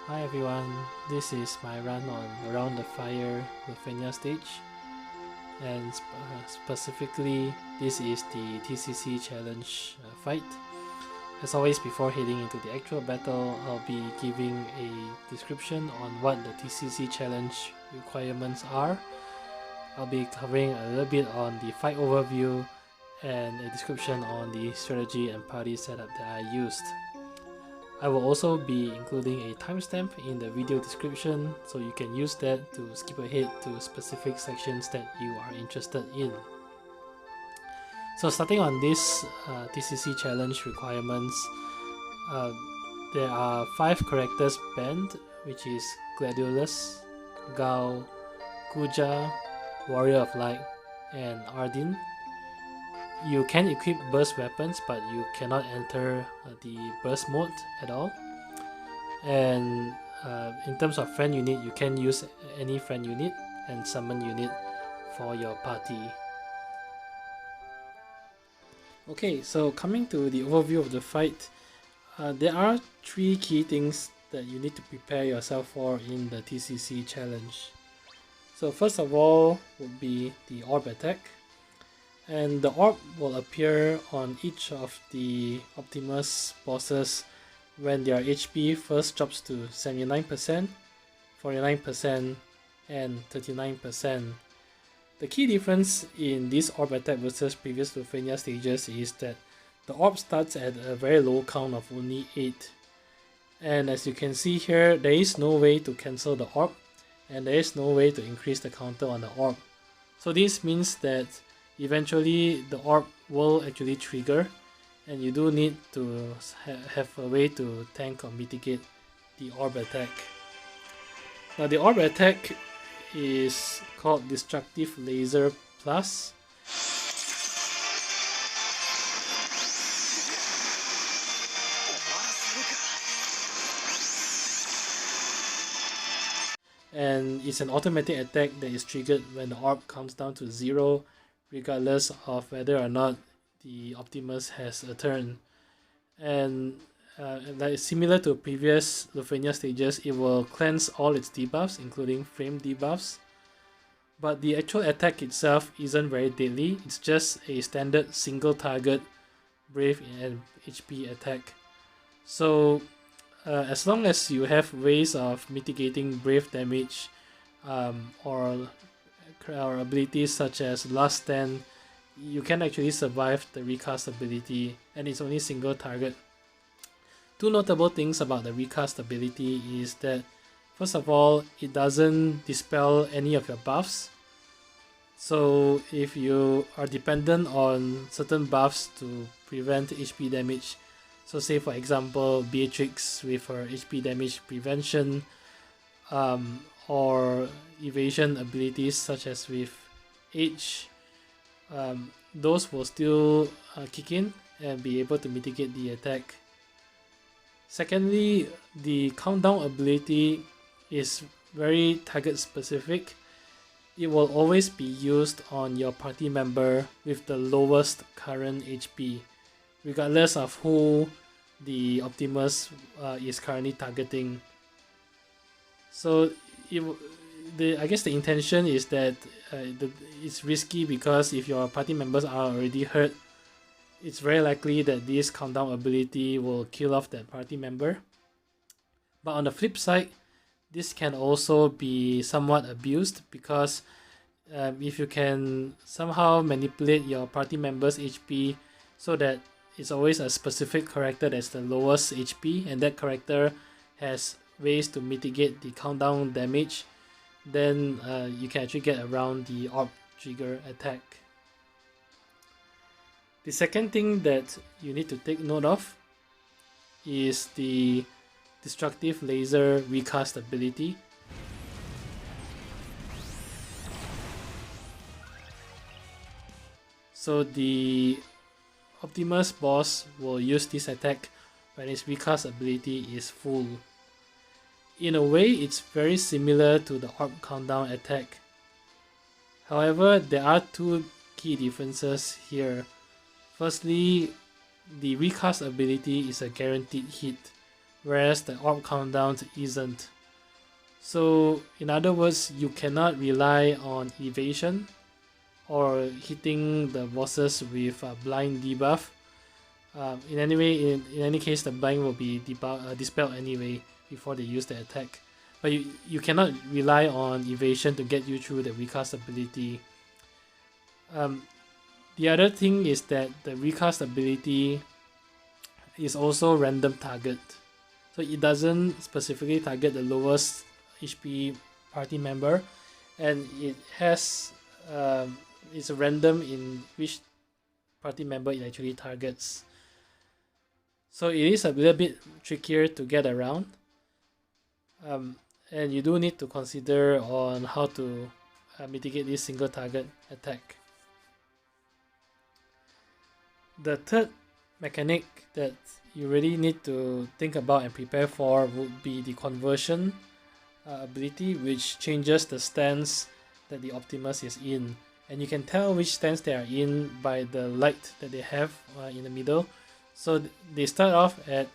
Hi everyone, this is my run on Around the Fire Lufenia stage, and specifically this is the TCC challenge fight. As always, before heading into the actual battle, I'll be giving a description on what the TCC challenge requirements are. I'll be covering a little bit on the fight overview and a description on the strategy and party setup that I used. I will also be including a timestamp in the video description, so you can use that to skip ahead to specific sections that you are interested in. So starting on this TCC challenge requirements, there are 5 characters banned, which is Gladiolus, Gao, Kuja, Warrior of Light, and Ardyn. You can equip burst weapons, but you cannot enter the burst mode at all. And in terms of friend unit, you can use any friend unit and summon unit for your party. Okay, so coming to the overview of the fight, there are 3 key things that you need to prepare yourself for in the TCC challenge. So first of all would be the orb attack. And the orb will appear on each of the Optimus bosses when their HP first drops to 79%, 49%, and 39%. The key difference in this orb attack versus previous Lufenia stages is that the orb starts at a very low count of only 8. And as you can see here, there is no way to cancel the orb, and there is no way to increase the counter on the orb. So this means that eventually the orb will actually trigger, and you do need to have a way to tank or mitigate the orb attack. Now the orb attack is called Destructive Laser Plus. And it's an automatic attack that is triggered when the orb counts down to 0, regardless of whether or not the Optimus has a turn. And like similar to previous Lufenia stages, it will cleanse all its debuffs, including frame debuffs. But the actual attack itself isn't very deadly, it's just a standard single target Brave and HP attack. So as long as you have ways of mitigating Brave damage or abilities such as Last Stand, you can actually survive the Recast ability, and it's only single target. 2 notable things about the Recast ability is that, first of all, it doesn't dispel any of your buffs. So if you are dependent on certain buffs to prevent HP damage, so say for example Beatrix with her HP damage prevention, or evasion abilities such as with Edge, those will still kick in and be able to mitigate the attack. Secondly, the countdown ability is very target specific. It will always be used on your party member with the lowest current HP, regardless of who the Optimus is currently targeting. So I guess the intention is that it's risky because if your party members are already hurt, it's very likely that this countdown ability will kill off that party member. But on the flip side, this can also be somewhat abused because if you can somehow manipulate your party members' HP so that it's always a specific character that's the lowest HP, and that character has ways to mitigate the countdown damage, then you can actually get around the orb trigger attack. The second thing that you need to take note of is the Destructive Laser Recast ability. So the Optimus boss will use this attack when its Recast ability is full. In a way, it's very similar to the orb countdown attack. However, there are 2 key differences here. Firstly, the Recast ability is a guaranteed hit, whereas the orb countdown isn't. So in other words, you cannot rely on evasion or hitting the bosses with a blind debuff. In any case, the blind will be dispelled anyway before they use the attack. But you cannot rely on evasion to get you through the recast ability. The other thing is that the recast ability is also random target. So it doesn't specifically target the lowest HP party member, and it has it's random in which party member it actually targets. So it is a little bit trickier to get around, and you do need to consider on how to mitigate this single target attack. The third mechanic that you really need to think about and prepare for would be the conversion ability, which changes the stance that the Optimus is in, and you can tell which stance they are in by the light that they have in the middle. So they start off at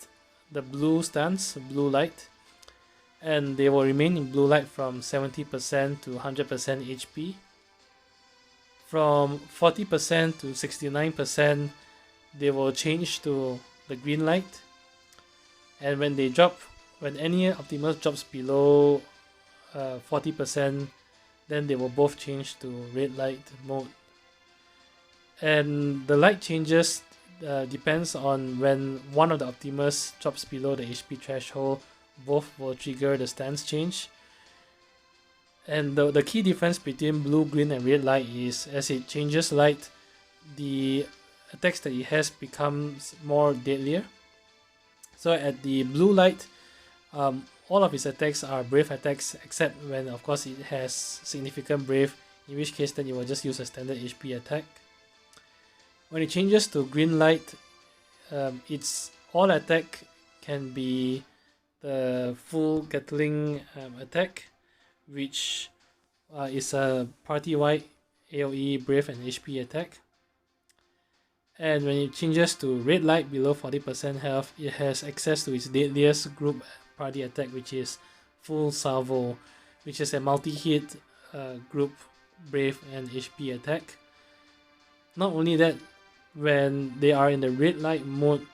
the blue stance, blue light, and they will remain in blue light from 70% to 100% HP. From 40% to 69%, they will change to the green light, and when any Optimus drops below 40%, then they will both change to red light mode. And the light changes depends on when one of the Optimus drops below the HP threshold. Both will trigger the stance change. And the key difference between blue, green, and red light is as it changes light, the attacks that it has becomes more deadlier. So at the blue light, all of its attacks are brave attacks, except when of course it has significant brave, in which case then you will just use a standard HP attack. When it changes to green light, its all attack can be the full Gatling attack, which is a party-wide AoE, brave, and HP attack. And when it changes to red light below 40% health, it has access to its deadliest group party attack, which is full salvo, which is a multi-hit group brave and HP attack. Not only that, when they are in the red light mode,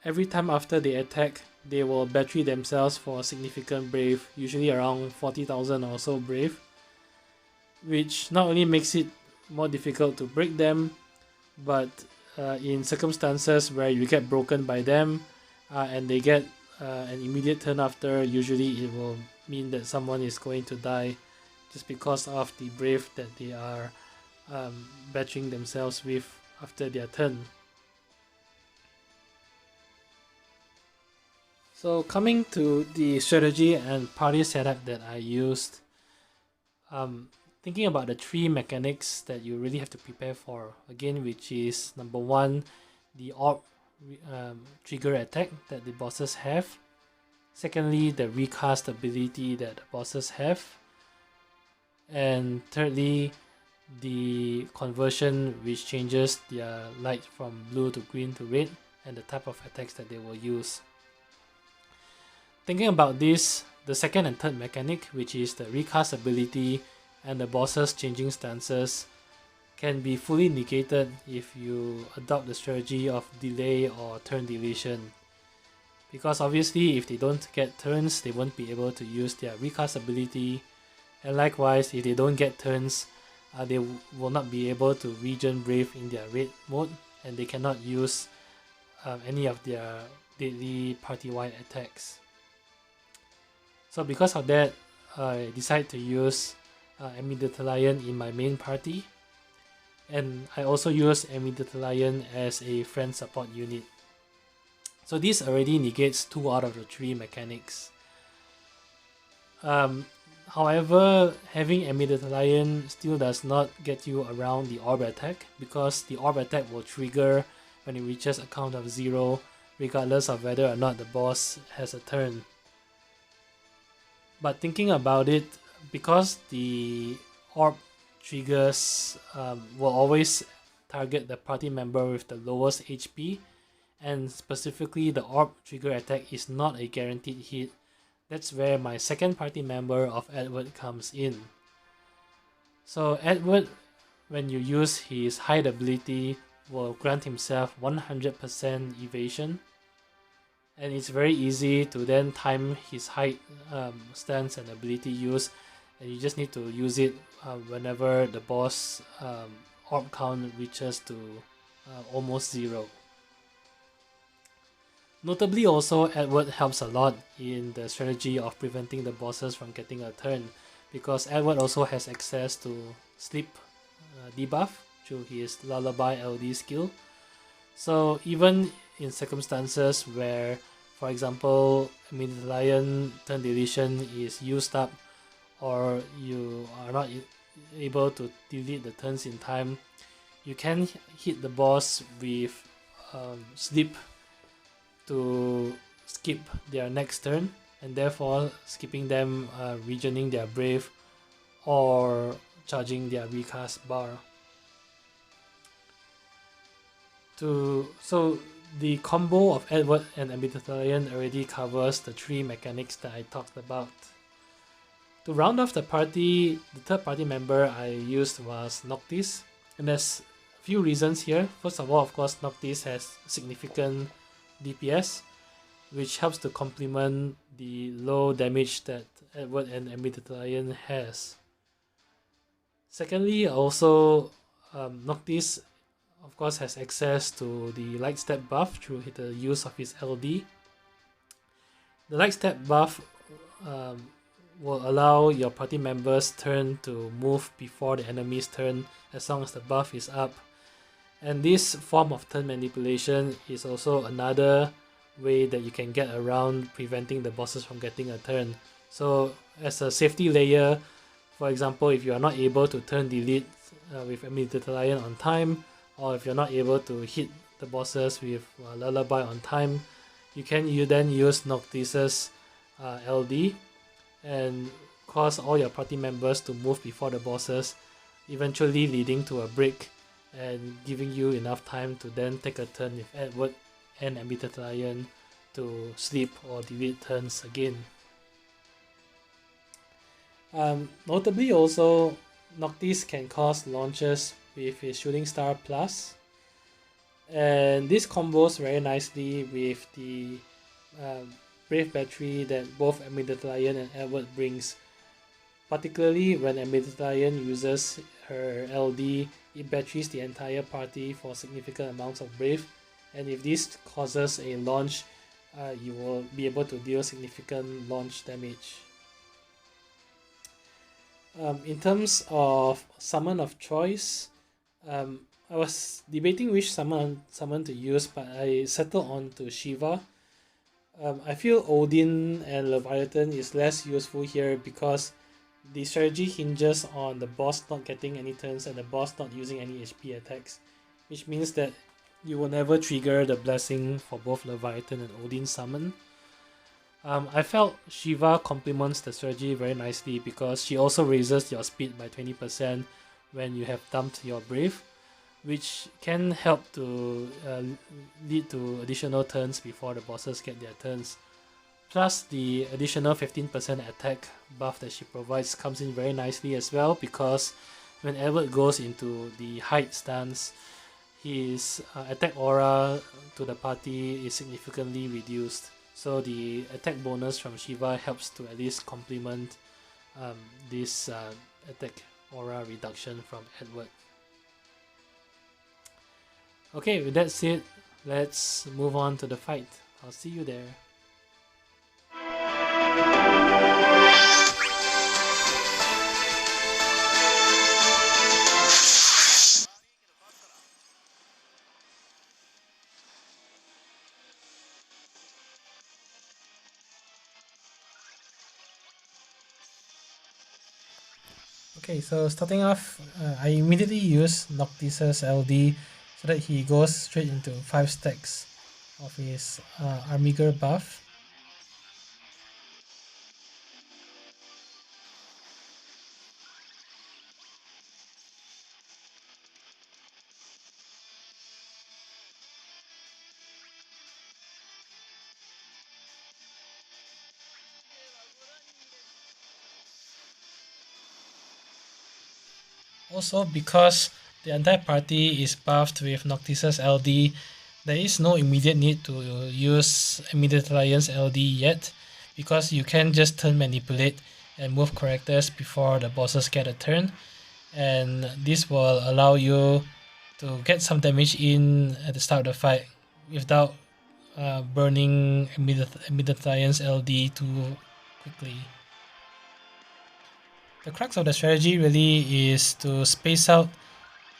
every time after they attack, they will battery themselves for significant brave, usually around 40,000 or so brave, which not only makes it more difficult to break them, but in circumstances where you get broken by them and they get an immediate turn after, usually it will mean that someone is going to die just because of the brave that they are battering themselves with after their turn. So coming to the strategy and party setup that I used, thinking about the three mechanics that you really have to prepare for, again, which is number one, the orb trigger attack that the bosses have. Secondly, the recast ability that the bosses have. And thirdly, the conversion, which changes their light from blue to green to red, and the type of attacks that they will use. Thinking about this, the second and third mechanic, which is the recast ability and the bosses changing stances, can be fully negated if you adopt the strategy of delay or turn deletion. Because obviously if they don't get turns, they won't be able to use their recast ability, and likewise if they don't get turns, they will not be able to regen brave in their red mode, and they cannot use any of their deadly party-wide attacks. So because of that, I decided to use Amidatelion in my main party, and I also use Amidatelion as a friend support unit. So this already negates 2 out of the 3 mechanics. However, having Amidatelion still does not get you around the orb attack, because the orb attack will trigger when it reaches a count of 0, regardless of whether or not the boss has a turn. But thinking about it, because the orb triggers will always target the party member with the lowest HP, and specifically the orb trigger attack is not a guaranteed hit. That's where my second party member of Edward comes in. So Edward, when you use his hide ability, will grant himself 100% evasion, and it's very easy to then time his hide stance and ability use, and you just need to use it whenever the boss orb count reaches to almost 0. Notably also, Edward helps a lot in the strategy of preventing the bosses from getting a turn, because Edward also has access to sleep debuff through his Lullaby LD skill. So even in circumstances where, for example, Amidatelion turn deletion is used up, or you are not able to delete the turns in time, you can hit the boss with sleep to skip their next turn, and therefore skipping them regening their brave or charging their recast bar. So the combo of Edward and Amidatelion already covers the 3 mechanics that I talked about. To round off the party, the third party member I used was Noctis, and there's a few reasons here. First of all, of course, Noctis has significant DPS, which helps to complement the low damage that Edward and Amidatelion has. Secondly, also Noctis of course has access to the light step buff through the use of his LD. The light step buff will allow your party members' turn to move before the enemy's turn as long as the buff is up. And this form of turn manipulation is also another way that you can get around preventing the bosses from getting a turn. So as a safety layer, for example, if you are not able to turn delete with Amidatelion on time, or if you're not able to hit the bosses with Lullaby on time, you then use Noctis's LD and cause all your party members to move before the bosses, eventually leading to a break and giving you enough time to then take a turn with Edward and Amidatelion to sleep or delete turns again. Notably also, Noctis can cause launches with his Shooting Star Plus, and this combos very nicely with the Brave Battery that both Amidatelion and Edward brings. Particularly when Amidatelion uses her LD, it batteries the entire party for significant amounts of Brave, and if this causes a launch, you will be able to deal significant launch damage. In terms of summon of choice, I was debating which summon to use, but I settled on to Shiva. I feel Odin and Leviathan is less useful here because the strategy hinges on the boss not getting any turns and the boss not using any HP attacks, which means that you will never trigger the blessing for both Leviathan and Odin summon. I felt Shiva complements the strategy very nicely because she also raises your speed by 20% when you have dumped your Brave, which can help to lead to additional turns before the bosses get their turns. Plus, the additional 15% attack buff that she provides comes in very nicely as well, because when Edward goes into the hide stance, his attack aura to the party is significantly reduced. So the attack bonus from Shiva helps to at least complement this attack aura reduction from Edward. Okay, with that said, let's move on to the fight. I'll see you there. Okay, so starting off, I immediately use Noctis's LD so that he goes straight into 5 stacks of his Armiger buff. Also, because the entire party is buffed with Noctis LD, there is no immediate need to use Amidatelion LD yet, because you can just turn manipulate and move characters before the bosses get a turn, and this will allow you to get some damage in at the start of the fight without burning Amidatelion LD too quickly. The crux of the strategy really is to space out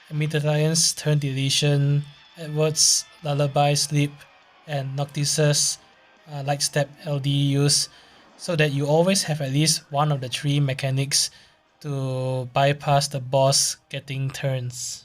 Amidatellion's turn deletion, Edward's Lullaby Sleep, and Noctis's Light Step LD use, so that you always have at least one of the three mechanics to bypass the boss getting turns.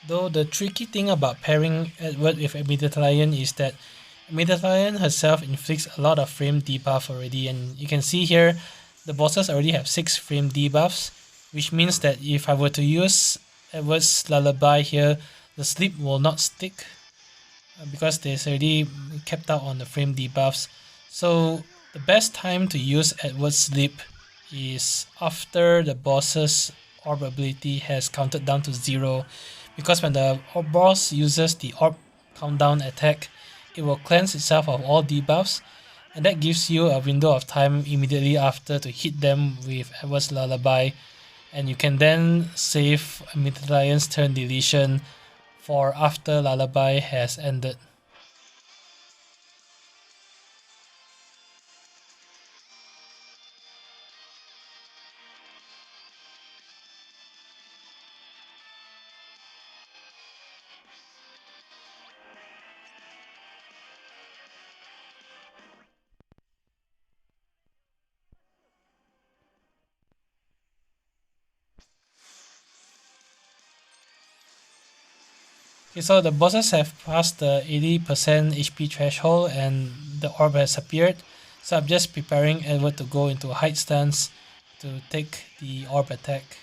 Though the tricky thing about pairing Edward with Amidatelion is that Amidatelion herself inflicts a lot of frame debuff already, and you can see here the bosses already have 6 frame debuffs, which means that if I were to use Edward's Lullaby here, the sleep will not stick because there's already kept out on the frame debuffs. So the best time to use Edward's Sleep is after the boss's orb ability has counted down to 0, because when the boss uses the orb countdown attack, it will cleanse itself of all debuffs, and that gives you a window of time immediately after to hit them with Edward's Lullaby, and you can then save Amidatellion's turn deletion for after Lullaby has ended. Okay, so the bosses have passed the 80% HP threshold and the orb has appeared. So I'm just preparing Edward to go into a hide stance to take the orb attack.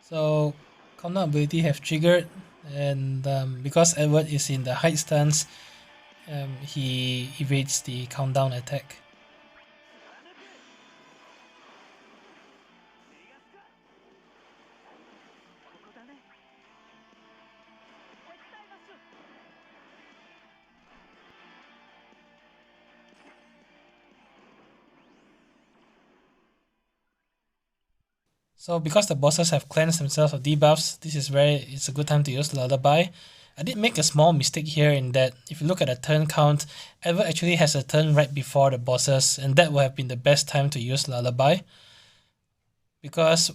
So Countdown ability have triggered, and because Edward is in the hide stance, he evades the countdown attack. So because the bosses have cleansed themselves of debuffs, it's a good time to use Lullaby. I did make a small mistake here in that if you look at the turn count, Edward actually has a turn right before the bosses, and that would have been the best time to use Lullaby. Because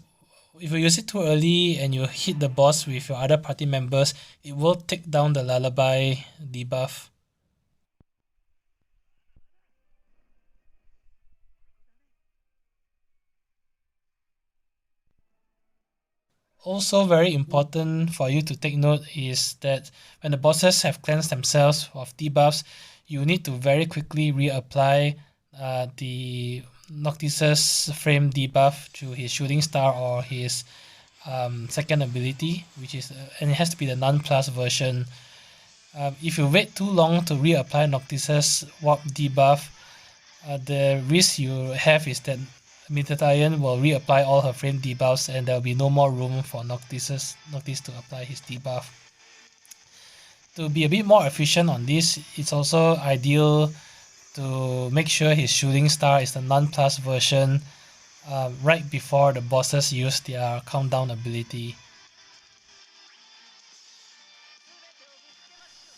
if you use it too early and you hit the boss with your other party members, it will take down the Lullaby debuff. Also very important for you to take note is that when the bosses have cleansed themselves of debuffs, you need to very quickly reapply the Noctis's frame debuff to his shooting star or his second ability, which is and it has to be the non-plus version. If you wait too long to reapply Noctis's warp debuff, the risk you have is that Amidatelion will reapply all her frame debuffs and there will be no more room for Noctis to apply his debuff. To be a bit more efficient on this, it's also ideal to make sure his shooting star is the non-plus version right before the bosses use their countdown ability.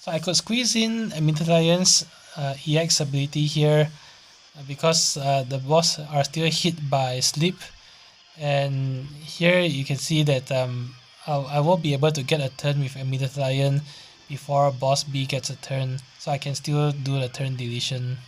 So I could squeeze in Amidatelyon's EX ability here because the boss are still hit by sleep, and here you can see that I will be able to get a turn with Amidatelion before boss B gets a turn, so I can still do the turn deletion.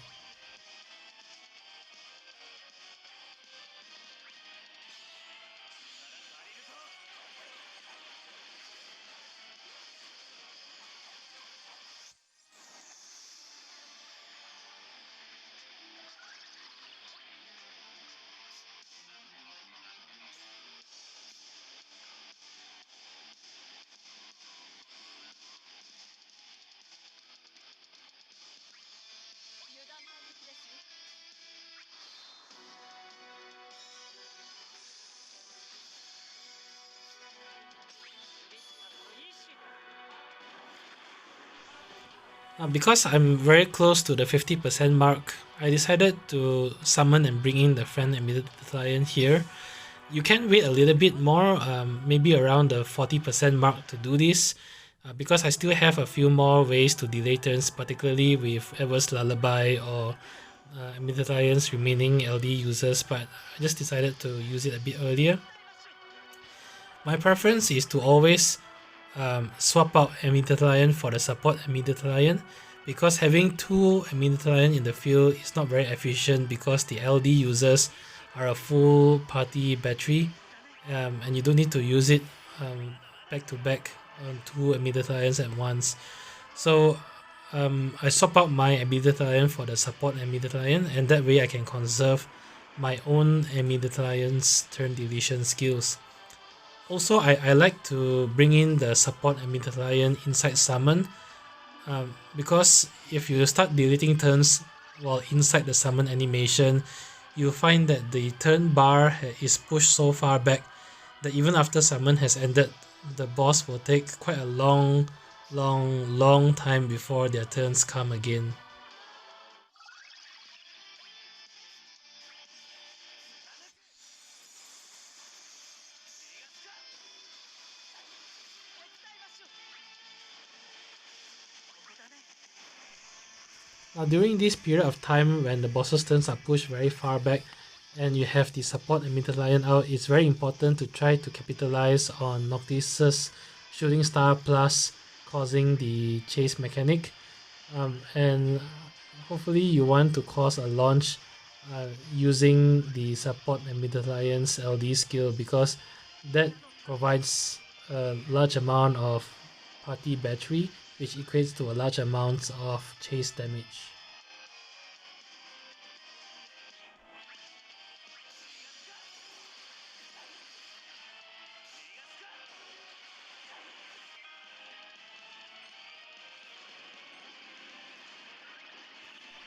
Because I'm very close to the 50% mark, I decided to summon and bring in the friend Amidatelion here. You can wait a little bit more, maybe around the 40% mark to do this, because I still have a few more ways to delay turns, particularly with Edward's Lullaby or Amidatelyon's remaining LD users, but I just decided to use it a bit earlier. My preference is to always swap out Amidatelion for the support Amidatelion, because having two Amidatelion in the field is not very efficient because the LD users are a full party battery, and you don't need to use it back to back on two Amidatelyons at once. So I swap out my Amidatelion for the support Amidatelion, and that way I can conserve my own Amidatelyon's turn deletion skills. Also, I like to bring in the support Amidatelion inside summon, because if you start deleting turns while inside the summon animation, you'll find that the turn bar is pushed so far back that even after summon has ended, the boss will take quite a long time before their turns come again. Now during this period of time when the boss's turns are pushed very far back and you have the support Amidatelion out, it's very important to try to capitalize on Noctis's shooting star plus causing the chase mechanic, and hopefully you want to cause a launch using the support Amidatelyon's LD skill, because that provides a large amount of party battery, which equates to a large amount of chase damage.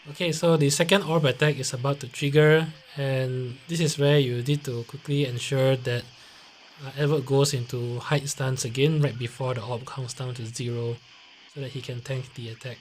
Okay, so the second orb attack is about to trigger, and this is where you need to quickly ensure that Edward goes into hide stance again right before the orb counts down to 0 so that he can tank the attack.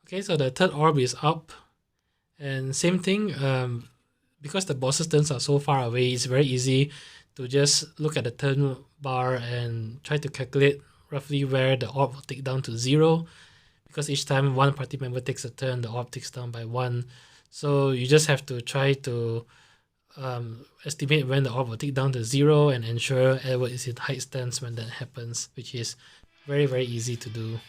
Okay, so the third orb is up, and same thing, because the boss's turns are so far away, it's very easy to just look at the turn bar and try to calculate roughly where the orb will take down to 0, because each time one party member takes a turn, the orb takes down by 1. So you just have to try to estimate when the orb will take down to 0 and ensure Edward is in hide stance when that happens, which is very, very easy to do.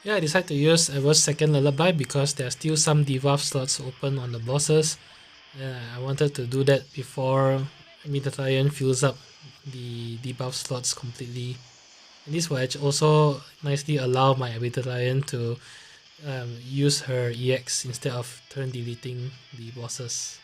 Yeah, I decided to use Edward's second Lullaby because there are still some debuff slots open on the bosses. I wanted to do that before Amidatelion fills up the debuff slots completely. And this will also nicely allow my Amidatelion to use her EX instead of turn deleting the bosses.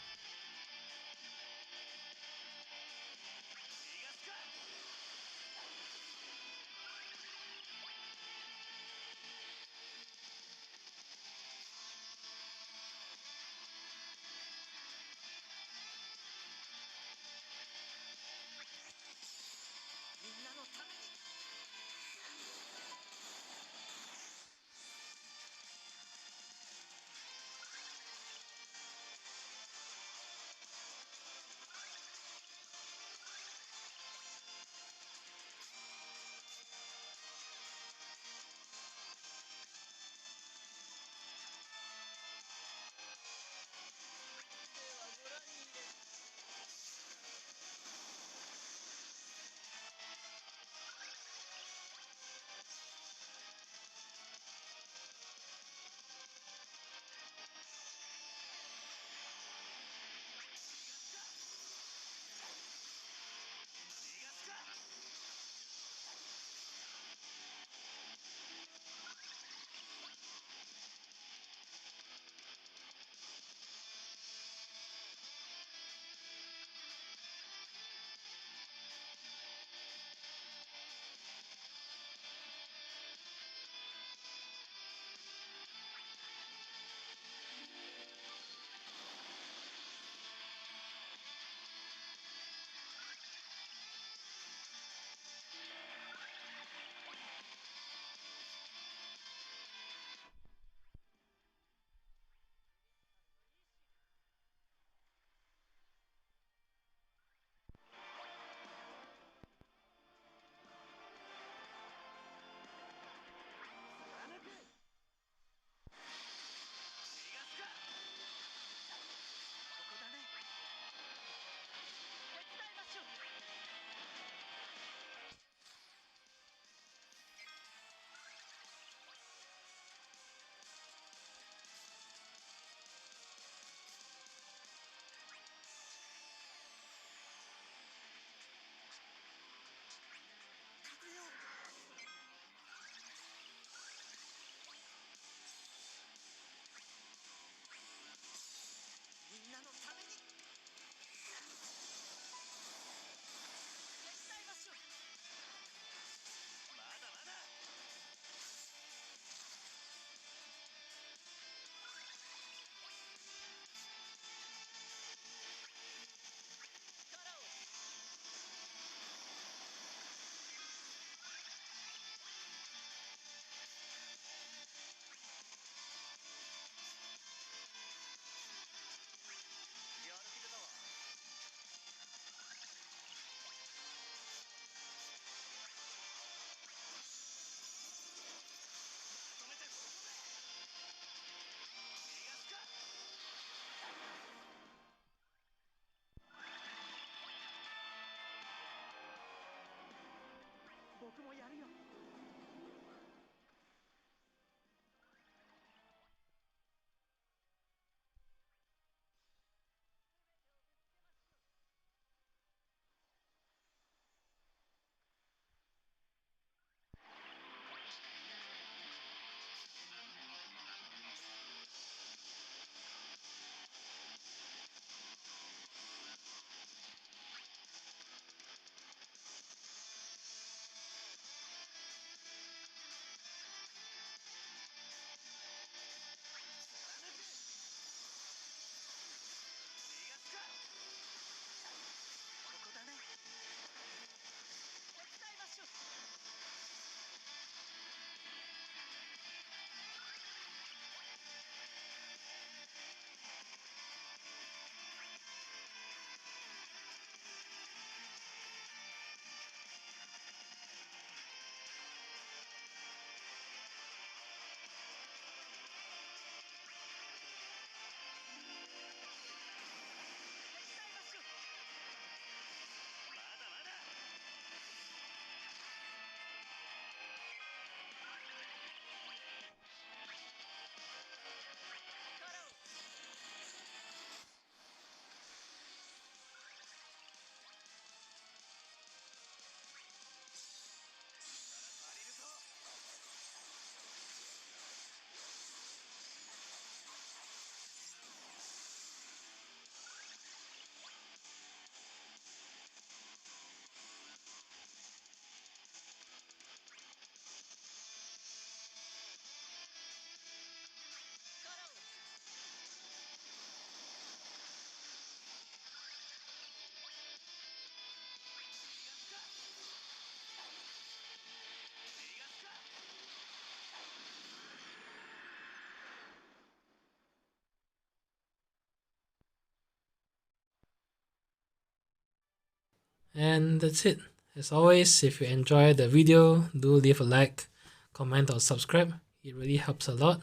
And that's it. As always, if you enjoyed the video, do leave a like, comment or subscribe. It really helps a lot.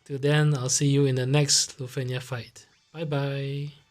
Till then, I'll see you in the next Lufenia fight. Bye bye.